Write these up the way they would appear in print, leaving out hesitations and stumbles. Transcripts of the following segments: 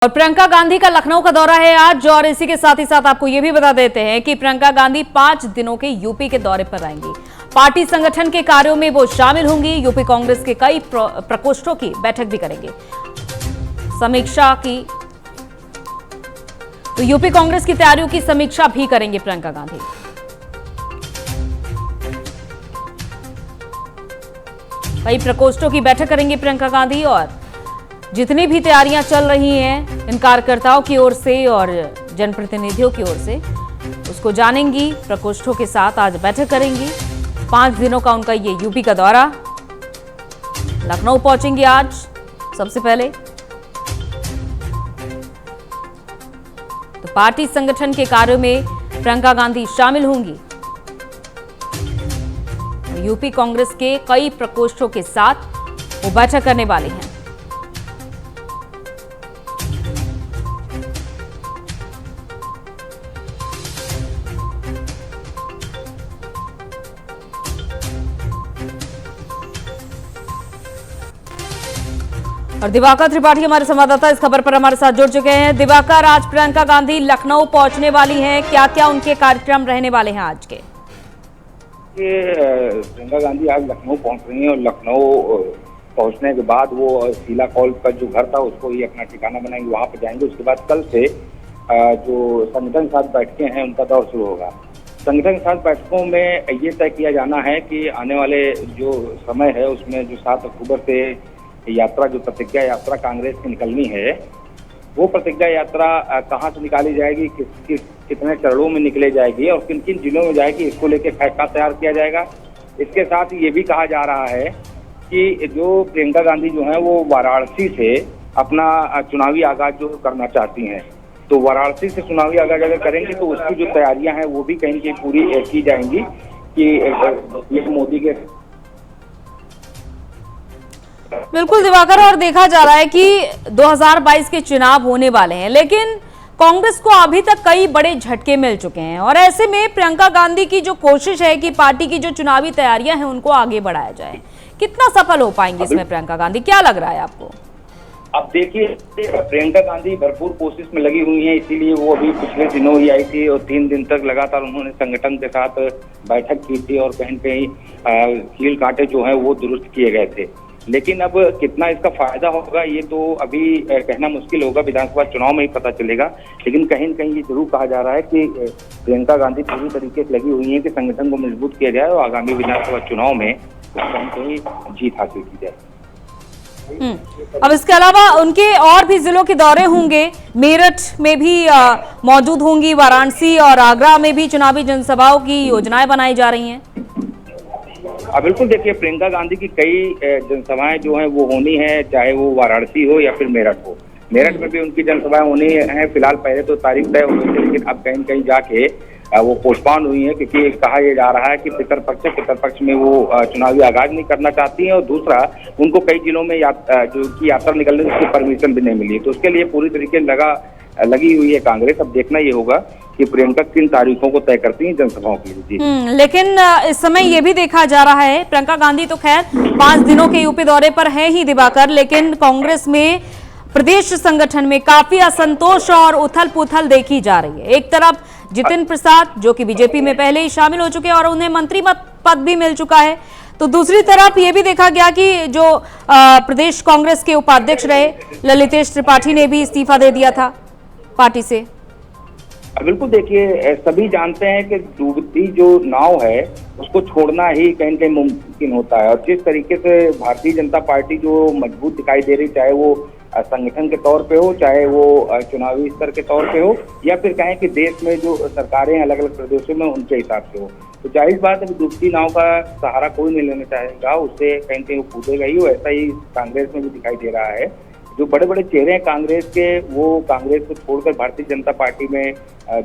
और प्रियंका गांधी का लखनऊ का दौरा है आज, और इसी के साथ ही साथ आपको यह भी बता देते हैं कि प्रियंका गांधी 5 दिनों के यूपी के दौरे पर आएंगी। पार्टी संगठन के कार्यों में वो शामिल होंगी। यूपी कांग्रेस के कई प्रकोष्ठों की बैठक भी करेंगे, समीक्षा की। तो यूपी कांग्रेस की तैयारियों की समीक्षा भी करेंगे प्रियंका गांधी। कई प्रकोष्ठों की बैठक करेंगे प्रियंका गांधी, और जितनी भी तैयारियां चल रही हैं इन कार्यकर्ताओं की ओर से और जनप्रतिनिधियों की ओर से, उसको जानेंगी। प्रकोष्ठों के साथ आज बैठक करेंगी। 5 दिनों का उनका ये यूपी का दौरा। लखनऊ पहुंचेंगे आज सबसे पहले। तो पार्टी संगठन के कार्यों में प्रियंका गांधी शामिल होंगी। यूपी कांग्रेस के कई प्रकोष्ठों के साथ वो बैठक करने वाले हैं। और दिवाकर त्रिपाठी हमारे संवाददाता इस खबर पर हमारे साथ जुड़ चुके हैं। दिवाकर, आज प्रियंका गांधी लखनऊ पहुंचने वाली हैं, क्या क्या उनके कार्यक्रम रहने वाले हैं आज के? प्रियंका गांधी आज लखनऊ पहुंच रही हैं और लखनऊ पहुंचने के बाद वो शीला कॉल का जो घर था उसको ही अपना ठिकाना बनाएंगे, वहां पर जाएंगे। उसके बाद कल से जो संगठन के साथ बैठकें हैं उनका दौर शुरू होगा। संगठन के साथ बैठकों में ये तय किया जाना है कि आने वाले जो समय है उसमें जो 7 अक्टूबर से यात्रा, जो प्रतिज्ञा यात्रा कांग्रेस की निकलनी है, वो प्रतिज्ञा यात्रा कहाँ से निकाली जाएगी, कितने चरणों में निकले जाएगी और किन किन जिलों में जाएगी, इसको लेकर फैसला तैयार किया जाएगा। इसके साथ ये भी कहा जा रहा है कि जो प्रियंका गांधी जो है वो वाराणसी से अपना चुनावी आगाज जो करना चाहती हैं, तो वाराणसी से चुनावी आगाज अगर करेंगे तो उसकी जो तैयारियां हैं वो भी कहीं न कहीं पूरी की जाएंगी कि ये मोदी के। बिल्कुल दिवाकर, और देखा जा रहा है कि 2022 के चुनाव होने वाले हैं, लेकिन कांग्रेस को अभी तक कई बड़े झटके मिल चुके हैं, और ऐसे में प्रियंका गांधी की जो कोशिश है कि पार्टी की जो चुनावी तैयारियां हैं उनको आगे बढ़ाया जाए, कितना सफल हो पाएंगी इसमें प्रियंका गांधी, क्या लग रहा है आपको? अब देखिए, प्रियंका गांधी भरपूर कोशिश में लगी हुई हैं, इसीलिए वो अभी पिछले दिनों ही आई थी और 3 दिन तक लगातार उन्होंने संगठन के साथ बैठक की थी और कहीं कहीं कील कांटे जो है वो दुरुस्त किए गए थे। लेकिन अब कितना इसका फायदा होगा ये तो अभी कहना मुश्किल होगा, विधानसभा चुनाव में ही पता चलेगा। लेकिन कहीं न कहीं ये जरूर कहा जा रहा है कि प्रियंका गांधी पूरी तरीके से लगी हुई है कि संगठन को मजबूत किया जाए और आगामी विधानसभा चुनाव में कहीं कहीं जीत हासिल की जाए। अब इसके अलावा उनके और भी जिलों के दौरे होंगे, मेरठ में भी मौजूद होंगी, वाराणसी और आगरा में भी चुनावी जनसभाओं की योजनाएं बनाई जा रही हैं। बिल्कुल, देखिए प्रियंका गांधी की कई जनसभाएं जो हैं वो होनी है, चाहे वो वाराणसी हो या फिर मेरठ हो। मेरठ में भी उनकी जनसभाएं होनी है। फिलहाल पहले तो तारीख तय हो गई थी, लेकिन अब कहीं कहीं जाके वो पोस्टपोन हुई है, क्योंकि कहा यह जा रहा है कि पितरपक्ष में वो चुनावी आगाज नहीं करना चाहती हैं, और दूसरा उनको कई जिलों में जो की यात्रा निकलने की परमिशन भी नहीं मिली है। तो उसके लिए पूरी तरीके लगी हुई है कांग्रेस। अब देखना ये होगा कि प्रियंका किन तारीखों को तय करती हैं जनसभाओं के लिए। लेकिन इस समय ये भी देखा जा रहा है, प्रियंका गांधी तो खैर 5 दिनों के यूपी दौरे पर है ही दिवाकर, लेकिन कांग्रेस में प्रदेश संगठन में काफी असंतोष और उथल पुथल देखी जा रही है। एक तरफ जितिन प्रसाद जो कि बीजेपी में पहले ही शामिल हो चुके हैं और उन्हें मंत्री पद भी मिल चुका है, तो दूसरी तरफ ये भी देखा गया कि जो प्रदेश कांग्रेस के उपाध्यक्ष रहे ललितेश त्रिपाठी ने भी इस्तीफा दे दिया था पार्टी से। बिल्कुल, देखिए सभी जानते हैं कि डूबती जो नाव है उसको छोड़ना ही कहीं कहीं मुमकिन होता है, और जिस तरीके से भारतीय जनता पार्टी जो मजबूत दिखाई दे रही, चाहे वो संगठन के तौर पे हो, चाहे वो चुनावी स्तर के तौर पे हो, या फिर कहें कि देश में जो सरकारें अलग अलग प्रदेशों में उनके हिसाब से हो, तो जाहिर बात है डूबती नाव का सहारा कोई नहीं लेना चाहेगा, उससे कहीं कहीं वो कूदेगा ही। ऐसा ही कांग्रेस में भी दिखाई दे रहा है। जो बड़े बड़े चेहरे हैं कांग्रेस के, वो कांग्रेस को छोड़कर भारतीय जनता पार्टी में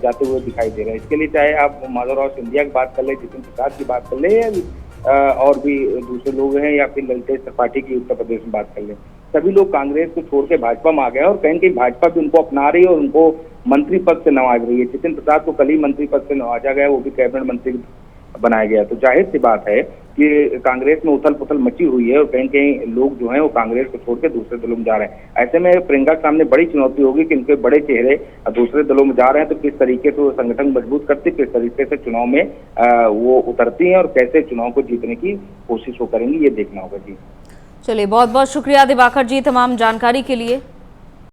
जाते हुए दिखाई दे रहे हैं। इसके लिए चाहे आप माधवराव सिंधिया की बात कर ले, जितिन प्रसाद की बात कर ले, या और भी दूसरे लोग हैं, या फिर ललितेश त्रिपाठी की उत्तर प्रदेश में बात कर ले, सभी लोग कांग्रेस को छोड़ के भाजपा में आ गए और कहीं कहीं भाजपा भी उनको अपना रही है और उनको मंत्री पद से नवाज रही है। जितिन प्रसाद को कल ही मंत्री पद से नवाजा गया, वो भी कैबिनेट मंत्री बनाया गया। तो जाहिर सी बात है कि कांग्रेस में उथल पुथल मची हुई है और कहीं कहीं लोग जो हैं वो कांग्रेस को छोड़ के दूसरे दलों में जा रहे हैं। ऐसे में प्रियंका के सामने बड़ी चुनौती होगी कि इनके बड़े चेहरे दूसरे दलों में जा रहे हैं, तो किस तरीके से वो संगठन मजबूत करती, किस तरीके से चुनाव में वो उतरती हैं और कैसे चुनाव को जीतने की कोशिश वो करेंगी, ये देखना होगा। जी चलिए, बहुत बहुत शुक्रिया दिवाकर जी तमाम जानकारी के लिए।